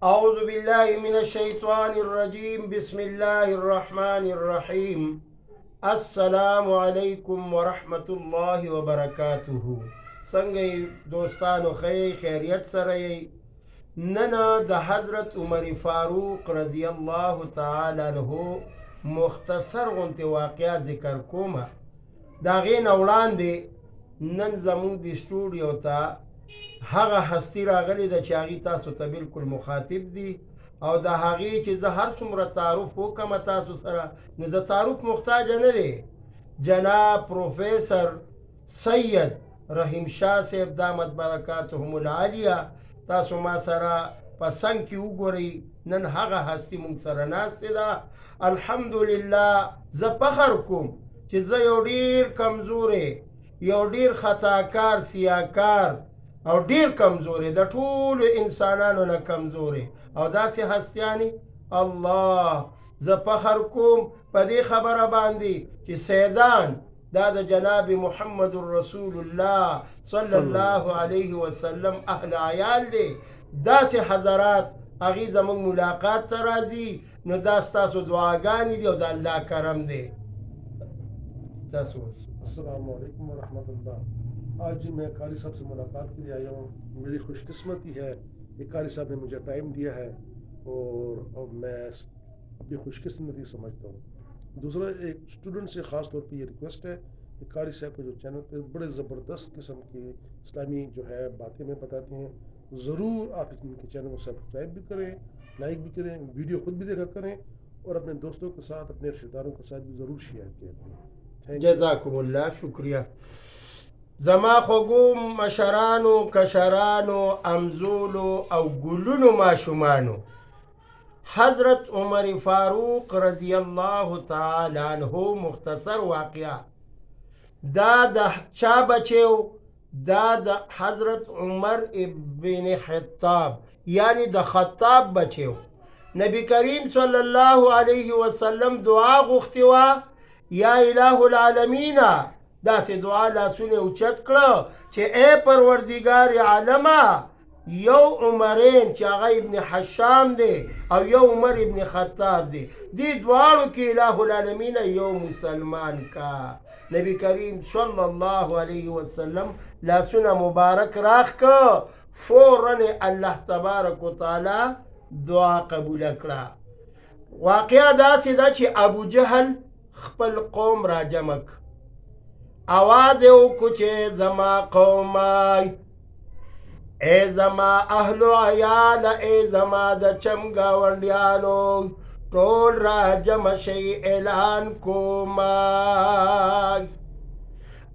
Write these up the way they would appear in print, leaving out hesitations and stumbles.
أعوذ بالله من الشيطان الرجيم بسم الله الرحمن الرحيم السلام علیکم ورحمة الله وبرکاته. څنګه دوستانو خیریت سره یې؟ نن د حضرت عمر فاروق رضی الله تعالی عنہ مختصر غونته واقعا ذکر کومه. دا غین وړاندې نن زموږ د سټوډیو ته هغه هستی راغلی ده چې هغې تاسو ته بالکل مخاطب دي او د هغې چې زه هر څومره تعارف وکړم تاسو سره نو د تعارف محتاجه نه دی. جناب پروفیسر سید رحیم شاه صاحب دامت برکاتهم العالیه تاسو ما سره په څنګ کې وګورئ. نن هغه هستی موږ سره ناستې ده. الحمدلله زه فخر کوم چې زه یو ډېر کمزوری یو ډېر خطاکار سیاکار او ډیر کمزوري د ټولو انسانانو نه کمزوري او داسې هستیانی الله زه فخر کوم په دې خبره باندې چې سیدان دا د جناب محمد رسول الله صلی الله علیه وسلم اهل عیال دی. داسې حضرات هغې زموږ ملاقات ته راځي نو دا ستاسو دعاګانې دي او د الله کرم دی. تاسو السلام علیکم ورحمۃ اللہ. آج میں قاری صاحب سے ملاقات کے لیے آیا ہوں. میری خوش قسمتی ہے کہ قاری صاحب نے مجھے ٹائم دیا ہے اور میں اپنی خوش قسمتی سمجھتا ہوں. دوسرا ایک اسٹوڈنٹ سے خاص طور پہ یہ ریکویسٹ ہے کہ قاری صاحب کے جو چینل پہ بڑے زبردست قسم کی اسلامی جو ہے باتیں میں بتاتے ہیں. ضرور آپ ان کے چینل کو سبسکرائب بھی کریں, لائک بھی کریں, ویڈیو خود بھی دیکھا کریں اور اپنے دوستوں کے ساتھ اپنے رشتہ داروں کے ساتھ بھی ضرور شیئر کیا. جزاکم الله شکریہ. زما خوږو مشرانو کشرانو امزولو او ګلونو ماشومانو, حضرت عمر فاروق رضی الله تعالی عنہ مختصر واقعا دا د چا بچیو؟ دا د حضرت عمر ابن خطاب یعنی د خطاب بچیو. نبی کریم صلی الله علیه وسلم دعا غوښتې وه یا الہ العالمین داسې دعا لاسونه اوچت کړه چې ای پروردګار عالمه یو عمرین چې هغه ابن حشام دی او یو عمر ابن خطاب دی, دې دواړو کې الہ العالمین یو مسلمان کا. نبی کریم صلی الله علیه وسلم لاسونه مبارک راخ که فوراً الله تبارک و تعالی دعا قبول کړه. واقعا داسې ده چې ابو جهل خپل قوم را جمع آواز وکړو چې زما قومای ای زما اهل و عیال ای زما د چم ګاونډیانو ټول را جمع شئ اعلان کومای.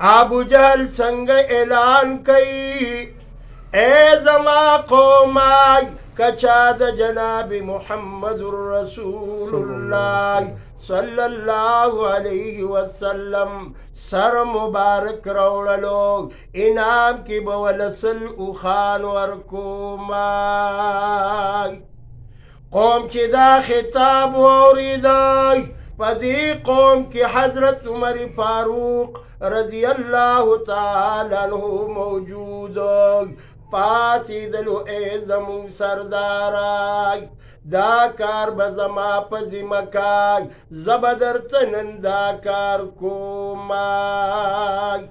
ابو جهل څنګه اعلان کوي ای زما قومای کچا د جناب محمد رسول الله صلی الله علیه وسلم سر مبارک روړلو انعام کې به ولسل اوخان ورکومای. قوم چې دا خطاب واورېدی په دې قوم کې حضرت عمر فاروق رضی الله تعالی عنہ موجود پاسېدلو ای زموږ سردارای دا کار به زما په ذمه کای زه به درته نن دا کار کومای.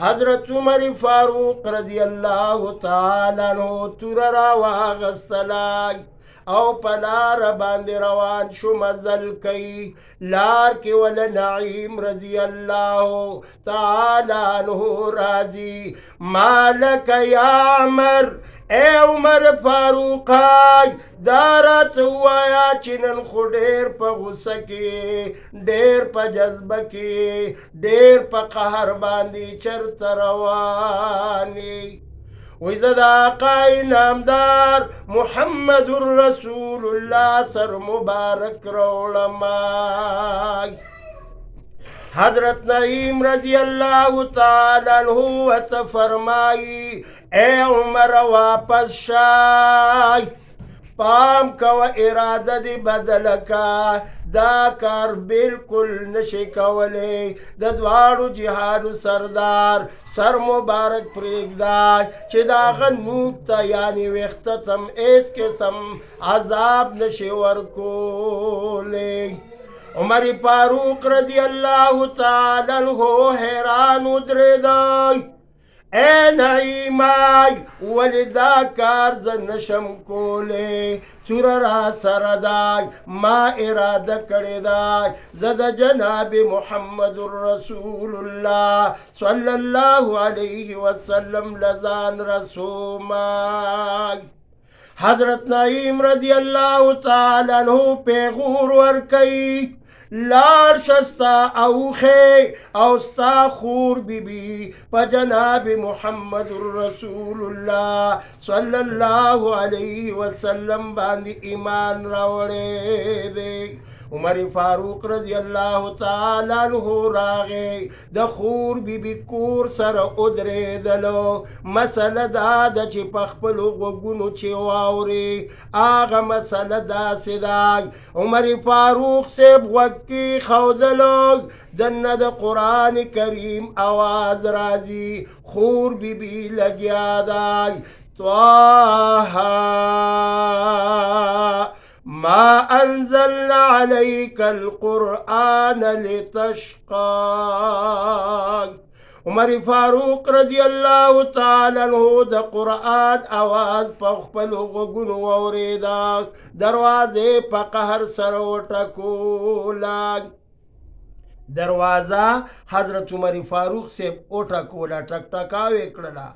حضرت عمر فاروق رضی الله تعالی عنہ توره را واغستلای او په لاره باندې روان شو مزل کوي. لار کې ول نعیم رضی الله تعالی عنہ راضی مالک یا عمر ای عمر فاروقای دا راته ووایه چې نن خو ډېر په غوسه کې ډېر په جذبه کې ډېر په قهر باندې چرته روانې وی زه د آقای نامدار محمد رسول الله سر مبارک روړمای. حضرت نعیم رضی الله تعالی عنہ ورته فرمایی ای عمر واپس شای پام کوه اراده دی بدل کا دا کار بالکل نشي کولی د دواړو جهانو سردار سر مبارک پرېږدا چې د هغه نوک ته یعنې ویښته ته هم هېڅ قسم عذاب نشي ورکولی عمر فاروق رضی الله تعالی عنہ حیران ودرېدی اے نعیمای ولی دا کار زه نشم کولی توره را سره دی ما اراده کړې دی زه د جناب محمد رسول الله صلی الله علیه وسلم لزان رسومای حضرت نعیم رضی الله تعالی عنہ پیغور ورکئی لار شستا اوخه او ستا خور بی بی پا جناب محمد رسول الله صلی الله علیه وسلم باندې ایمان راوړی دی عمر فاروق رضی الله تعالی عنہ راغی د خور بی بی کور سره ودرېدلو مسله دا ده چې په خپلو غوږونو چې واوري هغه مسله داسې ده عمر فاروق صاحب غوږ کېښودلو دنه د قرآن کریم آواز راځي خور بی بی لګیا دی طه ما انزلنا عليك القرآن لتشقى عمر فاروق رضی الله تعالی عنہ د قرآن آواز په خپلو غوږونو واورېده دروازې په قهر سره وټکوله دروازه حضرت عمر فاروق صاحب وټکوله ټک ټکاوې کړله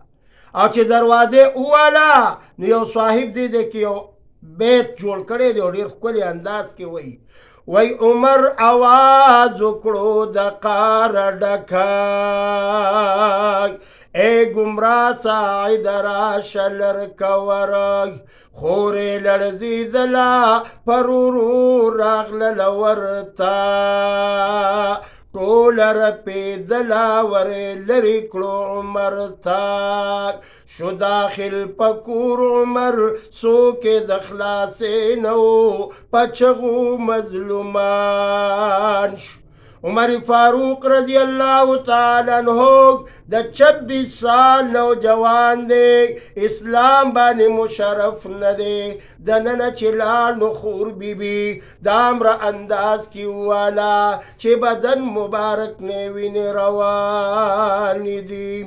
او چې دروازې وواله نو یو صاحب دی کې یو بیت جوړ کړی دی او ډېر ښکلي انداز کې وی عمر آواز وکړو د قاره ډکای ای ګمراه سعید راشه لرکورای خورې لړزېدله پرورو راغلله ورته ټوله رپېدله ورې لرې کړو عمر ته شو داخل پکور عمر سوکې د خلاصې نو پچغو مظلومان شو عمر فاروق رضی الله تعالی عنہ د 26 سال نوجوان دی اسلام باندې مشرف نه دی د ننه چې لاړ نو خور بی بی د امره انداز کې والا چې بدن مبارک نه وینې روانې دي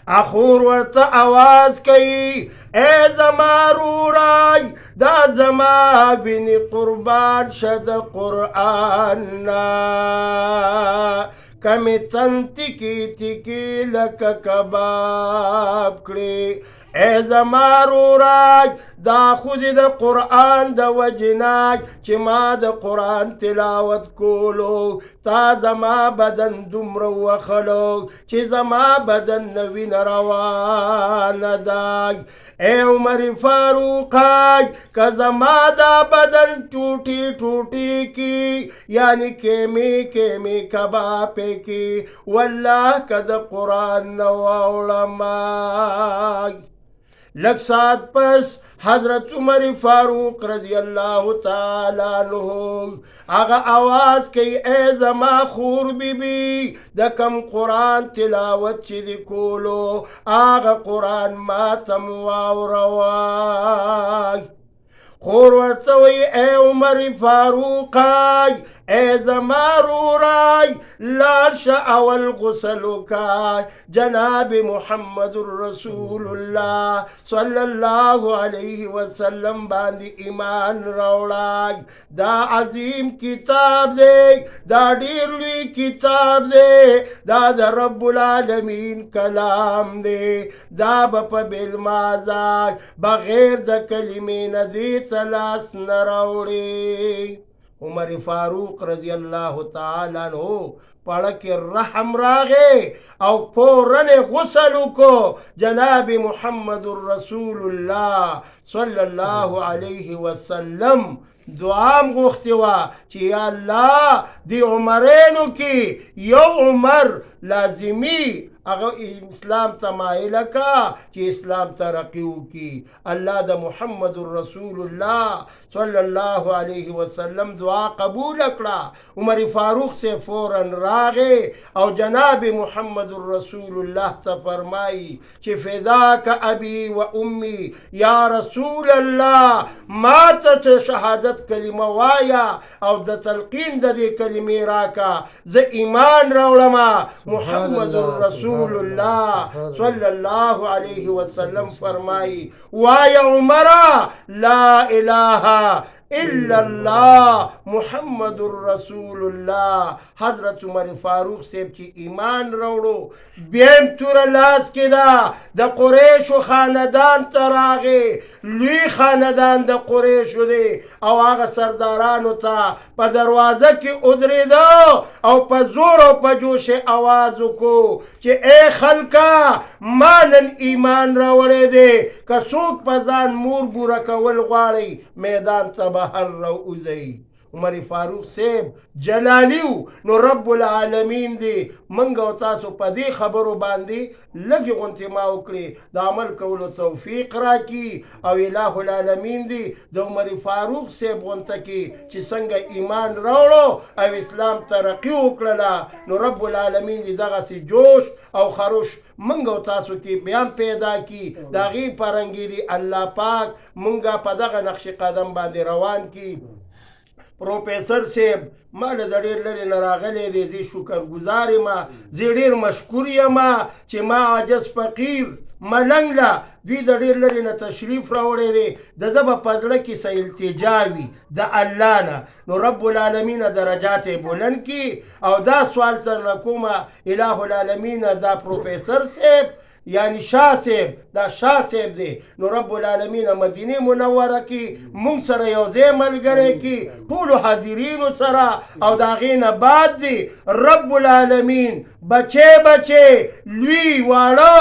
اخور ورته آواز کوي اے زما رورای دا زما بینی قربان شد قرآن نا کمی تن تکی تکی لکه کباب کړي اے زما رورای دا خودی د قرآن د وجناج چې ما د قرآن تلاوت کولو تا زما بدن دومره وخلو چې زما بدن نوین روانه دی اے عمر فاروقای که زما دا بدن ټوټی ټوټی کی یعنی کیمی کیمی کباپی کی والله که د قرآن نو اولمای لگ سات پس حضرت عمر فاروق رضی اللہ تعالی عنہ آغا آواز کئی اے زما خور بی بی دا کم قرآن تلاوت چی دی کولو آغا قرآن ماتم واوروائی خور ورتوی اے عمر فاروقای اے زما رورای لارش اول غسلو کای جناب محمد رسول اللہ صلی اللہ علیہ وسلم باندی ایمان روڑای دا عظیم کتاب دے دا ډیر لوی کتاب دے دا رب العالمین کلام دے دا بپا بالمازای بغیر دا کلمین دی تلاس نروڑی عمر فاروق رضی اللہ تعالی عنہ پڑک رحم راغے او فوراً غسلو کو جناب محمد رسول اللہ صلی اللہ علیہ وسلم دعام غختوا چی یا اللہ دی عمرینو کی یو عمر لازمی هغه اسلام ته مایله کا چې اسلام ترقی وکي. الله د محمد رسول الله صلی الله علیه وسلم دعا قبول کړه. عمر فاروق سے فوراً راغې او جناب محمد رسول الله ته فرمایي چې فداک ابي و امي یا رسول الله، ما ته شهادت کلمه وایا او د تلقین د دې کلمې راکا، زه ایمان راوړم. محمد رسول الله صلی الله علیه وسلم فرمایي وایا عمره لا اله الا الله محمد رسول الله. حضرت عمر فاروق صاحب چې ایمان راوړو بیم توره لاس کې ده د قریشو خاندان ته راغې. لوی خاندان د قریشو دی او هغه سردارانو ته په دروازه کې ودرېده او په زور او په جوش آواز وکړو چې ای خلکه ما نن ایمان راوړی دی، که څوک په ځان مور بوره کول غواړئ میدان ته بهر راوځئ. عمر فاروق صاحب جلالیو نو رب العالمین دی منګ او تاسو په دې خبرو باندې لږې غونتې ما وکړې د عمل کولو توفیق راکړي او الہ العالمین دی د عمر فاروق صاحب غونته کې چې څنګه ایمان راوړو او اسلام ترقی وکړله نو رب العالمین دی دغسې جوش او خروش منګ او تاسو کې بیان پیدا کی. د هغې پرنګیري الله پاک منګه په دغه نقش قدم باندې روان کی. پروفیسر صاحب ما له د ډېر لرې نه راغلی دی، زه شکرګزار یم، زه ډېر مشکور یم چې ما عاجز فقیر ملنګ له دوی د ډېر لرې نه تشریف راوړی دی. د ده به په زړه کې څه التجا وي د الله نه، نو رب العالمین درجات یې بلند کړي. او دا سوال ترنه کومه الہ العالمین دا پروفیسر صاحب یعنی شاه صاحب، دا شاه صاحب دی، نو رب العالمین مدینه منوره کې مونږ سره یو ځای ملګری کې ټولو حاضرینو سره او د هغې نه بعد دی رب العالمین بچې لوی واړه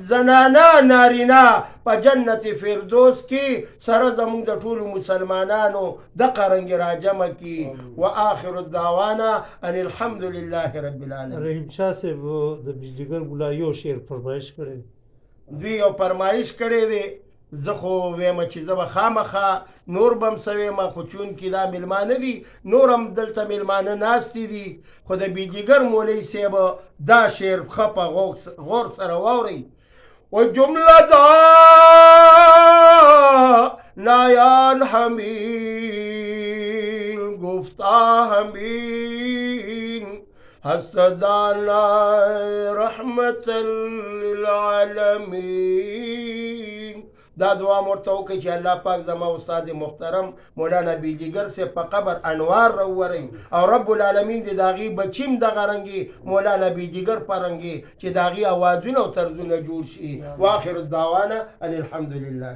زنانه نارینه په جنت فردوس کې سره زمونږ د ټولو مسلمانانو د قرنګ راجمع کی. و آخر الدعوانا ان الحمد لله رب العالمین. رحیم شاه صاحب د بجلیګر مولا یو شعر فرمایش کړی، دوی یو فرمایش کړی دی. زه خو ویم چې زه به خامخا نور به هم څه ویم، خو چونکې دا میلمانه دي نور هم دلته میلمانه ناستې دي، خو د بیجیګر مولوي صاحب دا شعر ښه په غور سره واورئ. و جمله دانایان همین گفتا همین هست دانای رحمت للعالمین. دا دعا مرته وکړئ چې الله پاک زما استاد محترم مولانا بیجیګر صاحب په قبر انوار راووروي او رب العالمین دې د هغې بچیم دغه رنګې مولانا بیجیګر په رنګې چې د هغې اوازونه او طرزونه جوړ شي. واخر الدعوانا ان الحمد لله.